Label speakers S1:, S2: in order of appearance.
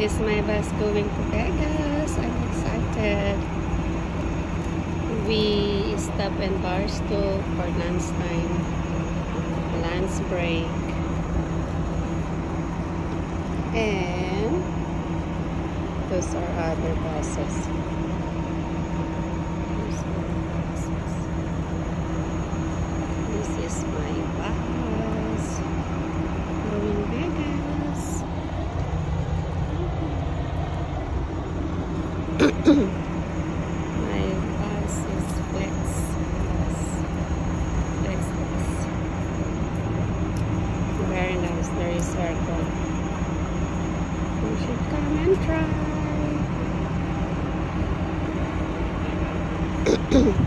S1: is my bus going to Vegas. I'm excited. We stop in Barstow for lunchtime, lunch break, and those are other buses. This is my bus going Vegas. My bus is Flex bus. Flex bus. Very nice, very circle. You should come and try.